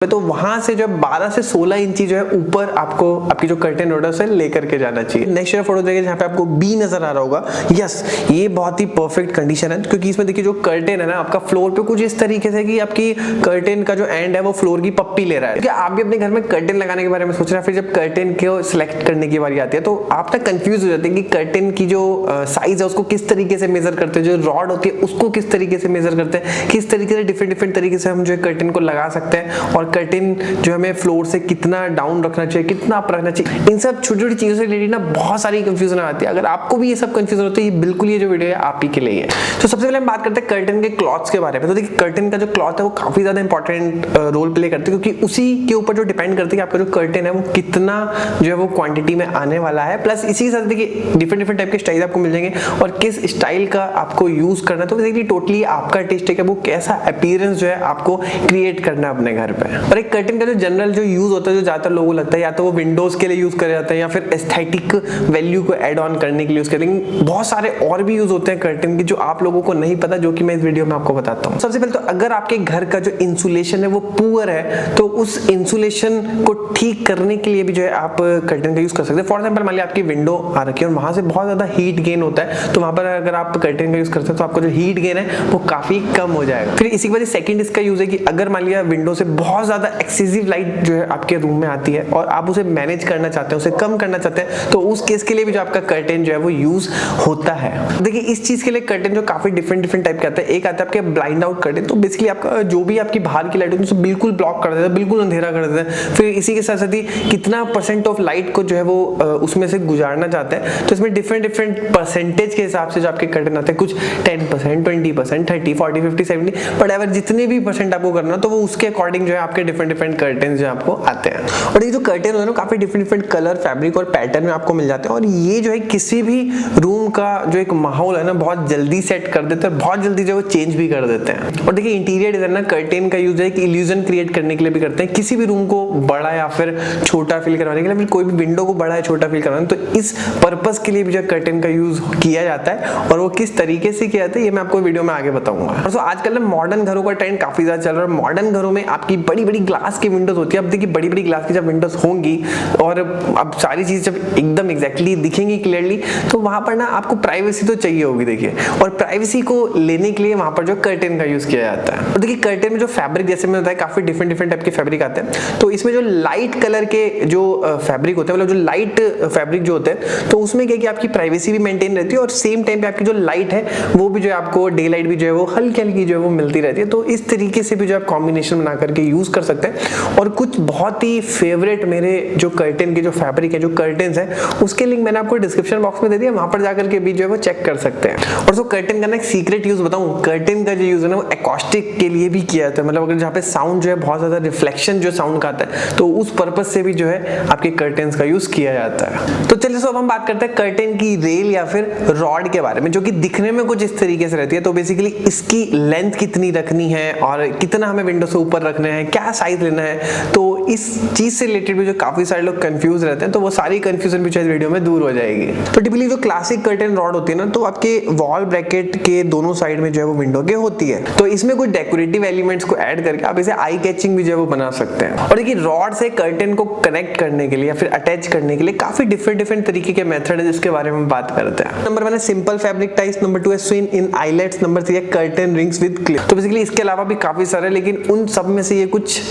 तो वहां से जो 12 से 16 इंची जो है ऊपर आपको आपकी जो कर्टेन रोड है लेकर के जाना चाहिए। नेक्स्ट फोटो देखिए जहाँ पे आपको बी नजर आ रहा होगा, यस ये बहुत ही परफेक्ट कंडीशन है, क्योंकि इसमें देखिए जो कर्टेन है ना आपका फ्लोर पे कुछ इस तरीके से कि आपकी कर्टेन का जो एंड है वो फ्लोर की पप्पी ले रहा है। क्योंकि आप भी अपने घर में कर्टेन लगाने के बारे में सोच रहे हैं, फिर जब कर्टेन को सिलेक्ट करने की बारी आती है तो आप तक कंफ्यूज हो जाते हैं कि कर्टेन की जो साइज है उसको किस तरीके से मेजर करते हैं, जो रॉड होती है उसको किस तरीके से मेजर करते हैं, किस तरीके से डिफरेंट तरीके से हम जो है कर्टेन को लगा सकते हैं, और कर्टेन जो हमें फ्लोर से कितना डाउन रखना चाहिए, कितना अप रखना चाहिए, इन सब छोटी छोटी चीजों से रिलेटेड ना बहुत सारी कंफ्यूजन आती है। अगर आपको भी ये सब कंफ्यूजन होती है, बिल्कुल ये जो वीडियो है आप ही के लिए है। तो सबसे पहले हम बात करते हैं कर्टेन के क्लॉथ्स के बारे में। तो देखिए कर्टेन का जो क्लॉथ है वो काफी ज्यादा इंपॉर्टेंट रोल प्ले करते हैं, क्योंकि उसी के ऊपर जो डिपेंड करती है आपका जो कर्टेन है वो कितना जो है वो क्वांटिटी में आने वाला है। प्लस इसी के साथ देखिए डिफरेंट टाइप के स्टाइल आपको मिल जाएंगे, और किस स्टाइल का आपको यूज करना है, तो बेसिकली टोटली आपका टेस्ट है कि वो कैसा अपीयरेंस जो है आपको क्रिएट करना है अपने घर पे। और एक कर्टेन का जो जनरल जो यूज होता है, जो ज्यादातर लोगों को लगता है या तो वो विंडोज के लिए यूज करे जाता है या फिर एस्थेटिक वैल्यू को ऐड ऑन करने के लिए यूज करते हैं, लेकिन बहुत सारे और भी यूज होते हैं कर्टेन की जो आप लोगों को नहीं पता, जो कि मैं इस वीडियो में आपको बताता हूँ। सबसे पहले तो अगर आपके घर का जो इंसुलेशन है वो पुअर है, तो उस इंसुलेशन को ठीक करने के लिए भी जो है आप कर्टेन का यूज कर सकते हैं। फॉर एग्जांपल मान लिया आपकी विंडो आ रखी है और वहां से बहुत ज्यादा हीट गेन होता है, तो वहां पर अगर आप कर्टेन का यूज करते हैं तो आपका जो हीट गेन है वो काफी कम हो जाएगा। फिर इसी के बाद सेकंड इसका यूज है कि अगर मान लिया विंडो से बहुत ज्यादा एक्सेसिव लाइट जो है आपके रूम में आती है और आप उसे मैनेज करना चाहते हैं, उसे कम करना चाहते हैं, तो उस केस के लिए भी जो आपका कर्टेन जो है वो यूज होता है। देखिए इस चीज के लिए कर्टेन जो काफी डिफरेंट टाइप के आते हैं। एक आता है आपके ब्लाइंड आउट कर्टेन, तो बेसिकली आपका जो भी आपकी बाहर की लाइट होती है उसे बिल्कुल ब्लॉक कर देता है, बिल्कुल अंधेरा कर देता है। फिर इसी के साथ साथ ही कितना % ऑफ लाइट को जो है वो उसमें से गुजारना चाहते हैं, तो इसमें डिफरेंट परसेंटेज के हिसाब से जो आपके कर्टेन आते हैं, कुछ 10%, 20%, 30, 40, 50, 70 वटएवर जितने भी % आपको करना तो वो उसके अकॉर्डिंग जो है आपके डिफरेंट कर्टेन जो आपको आते हैं। और ये जो कर्टेन होते हैं काफी डिफरेंट कलर, फैब्रिक और पैटर्न में आपको मिल जाते हैं, और ये जो है किसी भी रूम का जो एक माहौल है ना बहुत जल्दी सेट कर देते हैं, बहुत जल्दी जो है वो चेंज भी कर देते हैं। और देखिए इंटीरियर डिजाइन ना कर्टेन का यूज है एक इल्यूजन क्रिएट करने के लिए भी करते हैं, किसी भी रूम को बड़ा या फिर छोटा फील करवाने के लिए, फिर कोई भी विंडो को बड़ा या छोटा फील करवाने, तो इस पर्पस के लिए भी जो कर्टेन का यूज किया जाता है, और वो किस तरीके से किया जाता है ये मैं आपको वीडियो में आगे बताऊंगा। और आजकल ना मॉडर्न घरों का ट्रेंड काफी ज्यादा चल रहा है। मॉडर्न घरों में आपकी बड़ी ग्लास की विंडोज होती है। अब देखिए बड़ी ग्लास की जब विंडोज होंगी और अब सारी चीज जब एकदम एग्जैक्टली दिखेंगी क्लियरली, तो वहां पर ना आपको प्राइवेसी तो चाहिए होगी देखिए, और प्राइवेसी को लेने के लिए वहां पर जो कर्टेन का यूज किया जाता है। और देखिए कर्टेन में जो फैब्रिक जैसे मैंने बताया काफी डिफरेंट टाइप के फैब्रिक आते हैं, तो इसमें जो लाइट कलर के जो फैब्रिक होते हैं, मतलब जो लाइट फैब्रिक जो होते हैं, तो उसमें क्या कि आपकी प्राइवेसी भी मेंटेन रहती है, और सेम टाइम पे आपकी जो लाइट है वो भी जो है आपको डे लाइट भी जो है वो हल्की जो है वो मिलती रहती है। तो इस तरीके से भी जो आप कॉम्बिनेशन बना करके यूज कर सकते हैं। और कुछ बहुत ही फेवरेट मेरे जो कर्टेन के जो फैब्रिक है, जो कर्टेन्स है, उसके लिंक मैंने आपको डिस्क्रिप्शन बॉक्स में दे दिया, वहां पर जाकर के भी जो है वो चेक कर सकते हैं। और जो कर्टेन का ना एक सीक्रेट यूज बताऊं, कर्टेन का जो यूज है ना वो एकॉस्टिक के लिए भी किया जाता है, मतलब अगर जहाँ पे साउंड जो है बहुत ज्यादा रिफ्लेक्शन जो साउंड का आता है, तो उस पर्पज से भी जो है आपके कर्टेन्स का यूज किया जाता है। तो चलिए अब हम बात करते हैं कर्टेन की रेल या फिर रॉड के बारे में, जो कि दिखने में कुछ इस तरीके से रहती है। तो बेसिकली इसकी लेंथ कितनी रखनी है और कितना हमें विंडो से ऊपर रखना है, क्या साइज लेना है, तो इस चीज से रिलेटेड भी जो काफी सारे लोग कंफ्यूज रहते हैं, तो वो सारी कंफ्यूजन भी इस वीडियो में दूर हो जाएगी। तो टिपिकली जो क्लासिक कर्टेन रॉड होती है ना, तो आपके वॉल ब्रैकेट के दोनों साइड में जो है वो विंडो के होती है, तो इसमें कुछ डेकोरेटिव एलिमेंट्स को ऐड करके आप इसे आई कैचिंग भी जो है वो बना सकते हैं। और देखिए रॉड से कर्टेन को कनेक्ट करने के लिए या फिर अटैच करने के लिए काफी डिफरेंट तरीके के मेथड है, जिसके बारे में बात करते हैं। नंबर 1 है सिंपल फैब्रिक टाइज, नंबर 2 है स्विन इन आईलेट्स, नंबर 3 है कर्टेन रिंग्स विद क्लिप। तो बेसिकली इसके अलावा भी काफी सारे, लेकिन उन सब में से ये कुछ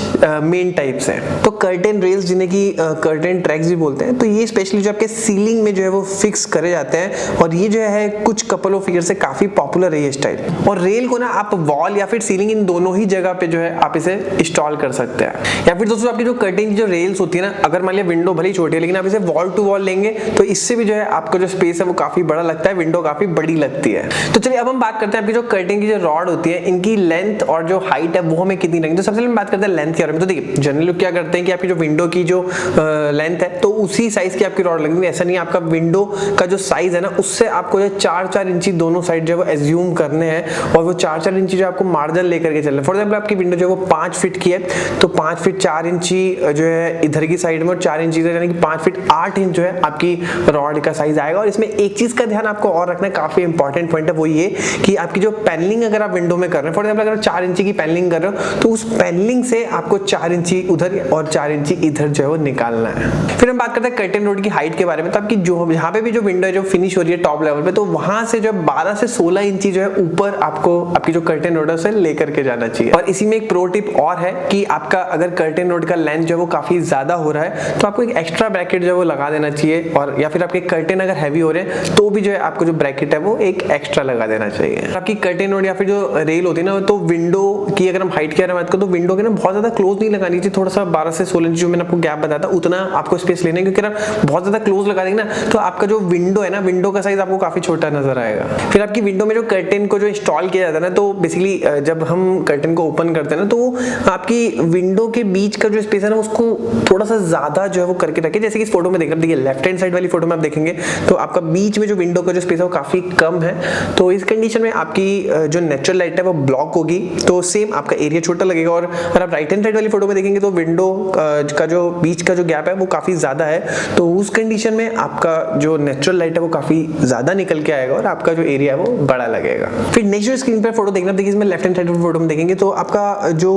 मेन टाइप्स हैं। तो कर्टेन रेल्स जिन्हें की कर्टेन ट्रैक्स भी बोलते हैं, तो ये स्पेशली जो आपके सीलिंग में जो है वो फिक्स करे जाते हैं, और ये जो है कुछ कपल ऑफ ईयर से काफी पॉपुलर है ये स्टाइल। और रेल को ना आप वॉल या फिर सीलिंग इन दोनों ही जगह पे जो है आप इसे इंस्टॉल कर सकते हैं। या फिर दोस्तों आपकी जो कर्टेन की जो रेल्स होती है ना, अगर मान लिया विंडो भली छोटी है लेकिन आप इसे वॉल टू वॉल लेंगे, तो इससे भी जो है आपका जो स्पेस है वो काफी बड़ा लगता है, विंडो काफी बड़ी लगती है। तो चलिए अब हम बात करते हैं आपकी जो कर्टेन की जो रॉड होती है, इनकी लेंथ और जो हाइट है वो हमें कितनी रखनी है। तो सबसे पहले बात करते हैं लेंथ के बारे में। तो देखिए जनरली लोग क्या करते हैं कि आपकी जो विंडो की जो लेंथ है तो उसी साइज की आपकी रॉड लगेगी, ऐसा नहीं है। आपका विंडो का जो साइज है ना, उससे आपको जो 4-4 इंची दोनों साइड जो है वो एज्यूम करने हैं, और वो 4-4 इंची जो आपको मार्जिन लेकर के चलना है। फॉर एग्जाम्पल आपकी विंडो जो है वो 5 फीट की है, तो 5 फीट 4 इंची जो है इधर की साइड में, और 4 इंची यानी कि 5 फीट 8 इंच जो है आपकी रॉड का साइज आएगा। और इसमें एक चीज का ध्यान आपको और रखना है, काफी इंपॉर्टेंट पॉइंट है, वो ये कि आपकी जो पैनलिंग अगर आप विंडो में कर रहे हैं, फॉर एग्जाम्पल अगर 4 इंची की पैनलिंग कर रहे हो, तो उस पैनलिंग से से आपको 4 इंची उधर और 4 इंची इधर जो है वो निकालना है। फिर हम बात करते हैं कर्टेन रोड की हाइट के बारे में। तो आपकी जो यहाँ पे भी जो विंडो है जो फिनिश हो रही है टॉप लेवल पे, तो वहां से जो 12 से 16 इंची जो है ऊपर आपको आपकी जो कर्टेन रोड है उसे लेकर के जाना चाहिए। और इसी में एक प्रो टिप और है कि आपका अगर कर्टेन रोड का लेंथ जो है वो काफी ज्यादा हो रहा है तो आपको एक एक्स्ट्रा ब्रैकेट जो है वो लगा देना चाहिए, और या फिर आपके कर्टेन अगर हैवी हो रहे हैं तो भी जो है आपको जो ब्रैकेट है वो एक एक्स्ट्रा लगा देना चाहिए। आपकी कर्टेन रोड या फिर जो रेल होती है ना, तो विंडो की अगर हम हाइट की बात करें तो विंडो के ना बहुत ज्यादा क्लोज नहीं लगानी चाहिए, थोड़ा सा 12 से 16 इंच जो मैंने आपको गैप बताया था उतना आपको स्पेस लेना है, क्योंकि आप बहुत ज्यादा क्लोज लगा देंगे ना तो आपका जो विंडो है ना, विंडो का साइज आपको काफी छोटा नजर आएगा। फिर आपकी विंडो में जो कर्टेन को जो इंस्टॉल किया जाता है ना, तो बेसिकली जब हम कर्टेन को ओपन करते हैं ना तो आपकी विंडो के बीच का जो स्पेस है ना उसको थोड़ा सा ज्यादा जो है वो करके रखें। जैसे कि इस फोटो में देख रहे हैं, देखिए लेफ्ट हैंड साइड वाली फोटो में आप देखेंगे तो आपका बीच में जो विंडो का जो स्पेस है वो काफी कम है। तो इस कंडीशन में आपकी जो नेचुरल लाइट है वो ब्लॉक होगी, तो सेम आपका एरिया छोटा लगेगा। और अगर आप राइट हैंड साइड वाली फोटो में देखेंगे तो विंडो का जो बीच का जो गैप है वो काफी ज्यादा है, तो उस कंडीशन में आपका जो नेचुरल लाइट है वो काफी ज्यादा निकल के आएगा और आपका जो एरिया है वो बड़ा लगेगा। फिर नेक्स्ट स्क्रीन पर फोटो देखना, देखिए इसमें लेफ्ट हैंड साइड फोटो में देखेंगे तो आपका जो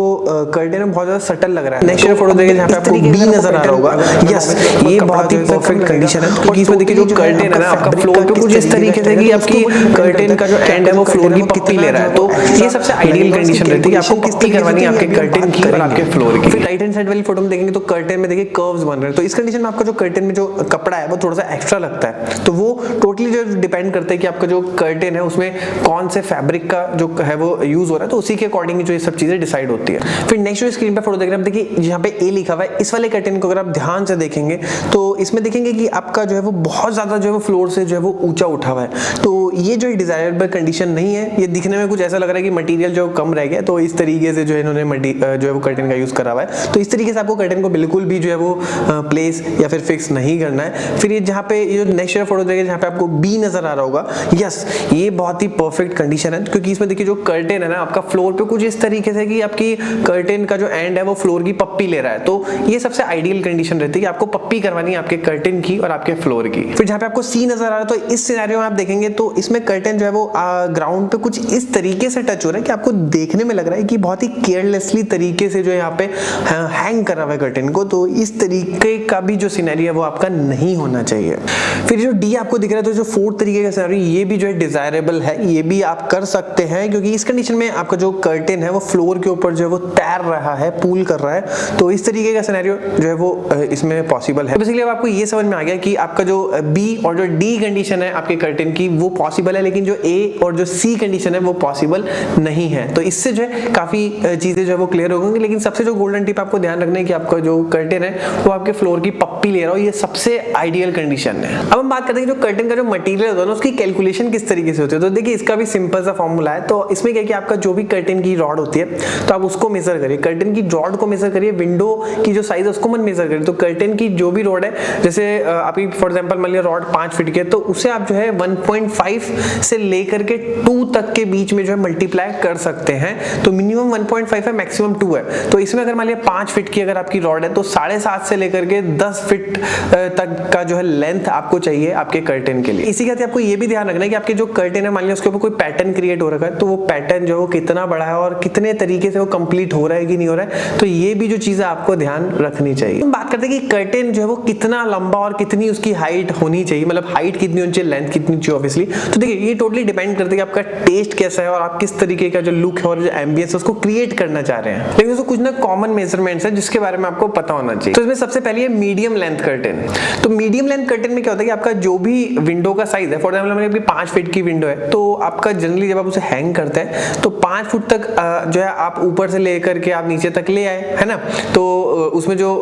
कर्टेन है बहुत ज्यादा सटल लग रहा है। नेक्स्ट फोटो देखिए जहां पे आपको बी नजर आ रहा होगा, यस ये बहुत ही परफेक्ट कंडीशन है, क्योंकि इसमें देखिए जो कर्टेन है ना आपका फ्लोर पे कुछ इस तरीके से कि आपकी कर्टेन का जो एंड है वो फ्लोर की पप्पी ले रहा है, तो ये सबसे आइडियल कंडीशन रहती है कि आपको पप्पी करवानी है आपके कर्टेन की और आपके फ्लोर की। फिर राइट हैंड साइड वाली फोटो में देखेंगे तो कर्टेन में देखिए कर्व्स बन रहे हैं, तो इस कंडीशन में आपका जो कर्टेन में जो कपड़ा है वो थोड़ा सा एक्स्ट्रा लगता है, तो वो टोटली जो डिपेंड करता है कि आपका जो कर्टेन है उसमें कौन से फैब्रिक का जो है वो यूज हो रहा है, तो उसी के अकॉर्डिंग जो ये सब चीजें डिसाइड होती है। फिर नेक्स्ट स्क्रीन पे फोटो देख रहे हैं, देखिए यहाँ पे ए लिखा हुआ है, इस वाले कर्टेन को अगर आप ध्यान से देखेंगे तो इसमें देखेंगे कि आपका जो है वो बहुत ज्यादा जो है वो फ्लोर से जो है वो ऊंचा उठा हुआ है, तो ये जो डिजायरेबल कंडीशन नहीं है। ये दिखने में कुछ ऐसा लग रहा है कि मटेरियल जो कम रह गया, तो इस तरीके से जो है इन्होंने जो है वो कर्टेन का यूज करा हुआ है, तो इस तरीके से आपको कर्टेन को बिल्कुल भी जो है वो प्लेस या फिर फिक्स नहीं करना है। फिर ये जहाँ पे ये जो नेक्स्ट फोटो देखिए जहाँ पे आपको बी नजर आ रहा होगा, यस ये बहुत ही परफेक्ट कंडीशन है, क्योंकि इसमें देखिए जो कर्टेन है ना आपका फ्लोर पे कुछ इस तरीके से कि आपकी कर्टेन का जो एंड है वो फ्लोर की पप्पी ले रहा है, तो ये सबसे आइडियल कंडीशन रहती है कि आपको पप्पी करवानी है आपके कर्टेन की और आपके फ्लोर की। फिर जहाँ पे आपको सी नजर आ रहा है, तो इस सिनेरियो में आप देखेंगे तो इसमें कर्टेन जो है वो ग्राउंड पे कुछ इस तरीके से टच हो रहा है कि आपको देखने में लग रहा है कि बहुत ही केयरलेसली तरीके से जो यहाँ पे हैंग करा हुआ है कर्टेन को, तो इस तरीके का भी जो सिनेरियो है वो आपका नहीं होना चाहिए। फिर जो डी आपको दिख रहा है, तो जो फोर्थ तरीके का सिनेरियो ये भी जो है डिजायरेबल है, ये भी आप कर सकते हैं, क्योंकि इस कंडीशन में आपका जो कर्टेन है वो फ्लोर के ऊपर जो है वो तैर रहा है, पूल कर रहा है, तो इस तरीके का सिनेरियो जो है वो इसमें पॉसिबल है। बेसिकली अब आपको ये समझ में आ गया कि आपका जो बी और जो डी कंडीशन है आपके कर्टेन की वो पॉसिबल है, लेकिन जो ए और जो सी कंडीशन है वो पॉसिबल नहीं है। तो इससे जो है काफी चीजें जो है वो क्लियर हो गई, लेकिन सबसे जो गोल्डन टिप आपको ध्यान रखना है कि आपका जो कर्टेन है वो आपके फ्लोर की पप्पी ले रहा हो, ये सबसे आइडियल कंडीशन है। अब हम बात करते हैं जो कर्टेन का जो मटेरियल होता है ना उसकी कैलकुलेशन किस तरीके से होती है, तो देखिए इसका भी सिंपल सा फॉर्मूला है। तो इसमें क्या है कि आपका जो भी कर्टेन की रॉड होती है तो आप उसको मेजर करिए, कर्टेन की रॉड को मेजर करिए, विंडो की जो साइज है उसको मत मेजर करिए। तो कर्टेन की जो भी रॉड है, जैसे आपकी फॉर एग्जांपल मान लिया रॉड 5 फीट की है, तो उसे आप जो है 1.5 से लेकर के 2 तक के बीच में जो है मल्टीप्लाई कर सकते हैं। तो मिनिमम 1.5 है, मैक्सिमम 2 है। तो इसमें अगर मान लिया 5 फीट की अगर आपकी रॉड है तो 7.5 से लेकर के 10 फीट तक का जो है लेंथ आपको चाहिए आपके कर्टेन के लिए। इसी के साथ आपको ये भी ध्यान रखना है कि आपके जो कर्टेन है मान लिया उसके ऊपर कोई पैटर्न क्रिएट हो रखा है, तो वो पैटर्न जो है वो कितना बड़ा है और कितने तरीके से वो कंप्लीट हो रहा है कि नहीं हो रहा है, तो ये भी जो चीजें आपको ध्यान रखनी चाहिए। हम बात करते हैं कि कर्टेन जो है वो कितना लंबा और कितनी उसकी हाइट होनी चाहिए, मतलब हाइट कितनी होनी चाहिए, लेंथ कितनी चाहिए ऑब्वियसली। तो देखिए ये टोटली डिपेंड करता है कि आपका टेस्ट कैसा है और आप किस तरीके का जो लुक है और जो एम्बियंस उसको क्रिएट करना चाह रहे हैं। लेकिन दोस्तों कुछ ना कॉमन मेजरमेंट्स है जिसके बारे में आपको पता होना चाहिए। तो इसमें सबसे पहले है मीडियम लेंथ कर्टेन। तो मीडियम लेंथ कर्टेन में क्या होता है कि आपका जो भी विंडो का साइज है, फॉर एग्जांपल मेरी 5 फीट की विंडो है, तो आपका जनरली जब आप उसे हैंग करते हैं तो 5 फुट तक जो है आप ऊपर से लेकर के आप नीचे तक ले आए, है ना। तो उसमें जो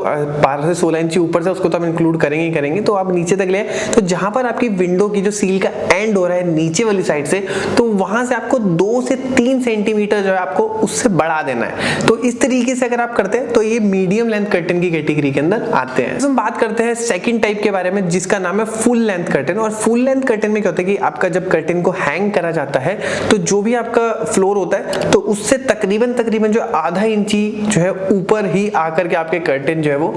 12 से 16 इंच ऊपर से उसको तो हम इंक्लूड करेंगे ही करेंगे, तो आप नीचे तक ले आए, तो जहां पर आपकी विंडो की जो सील का एंड हो रहा है नीचे वाली साइड से, तो वहां से आपको 2 से 3 सेंटीमीटर जो है आपको उससे बढ़ा देना है। तो इस तरीके से अगर आप करते हैं तो ये मीडियम लेंथ कर्टेन की कैटेगरी के अंदर आते हैं। तो हम बात करते हैं सेकंड टाइप के बारे में जिसका नाम है फुल लेंथ कर्टेन। और फुल लेंथ कर्टेन में क्या होता है कि आपका जब कर्टेन को हैंग करा जाता है तो जो भी आपका फ्लोर होता है तो उससे तकरीबन जो आधा इंची जो है ऊपर ही आकर के आपके कर्टेन जो है वो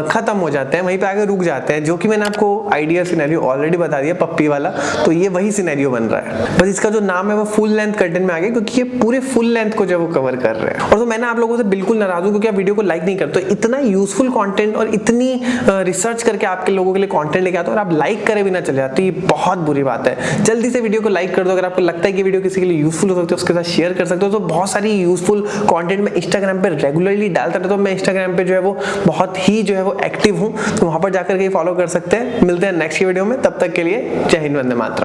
खत्म हो जाते हैं, वहीं पे आगे रुक जाते हैं, जो कि मैंने आपको आइडियल सिनेरियो ऑलरेडी बता दिया पप्पी वाला। तो ये वही सिनेरियो बन रहा है, बस इसका जो नाम है वो फुल लेंथ कर्टेन में आ गया, क्योंकि ये पूरे फुल लेंथ को जो वो कवर कर रहे हैं। और तो मैंने आप लोगों से से बिल्कुल नाराज हूं क्योंकि आप वीडियो को लाइक नहीं करते। तो इतना यूजफुल कंटेंट और इतनी रिसर्च करके आपके लोगों के लिए कंटेंट लेके आता हूं और आप लाइक करे बिना चले जाते, ये बहुत बुरी बात है। जल्दी से वीडियो को लाइक कर दो। अगर आपको लगता है कि वीडियो किसी के लिए यूजफुल हो सकती है उसके साथ शेयर कर सकते हो। तो बहुत सारी यूजफुल कंटेंट मैं इंस्टाग्राम पे रेगुलरली डालता रहता हूं। मैं इंस्टाग्राम पे जो है वो बहुत ही जो है वो एक्टिव हूं, तो वहां पर जाकर के फॉलो कर सकते हैं। मिलते हैं नेक्स्ट वीडियो में, तब तक के लिए जय हिंद, वंदे मातरम।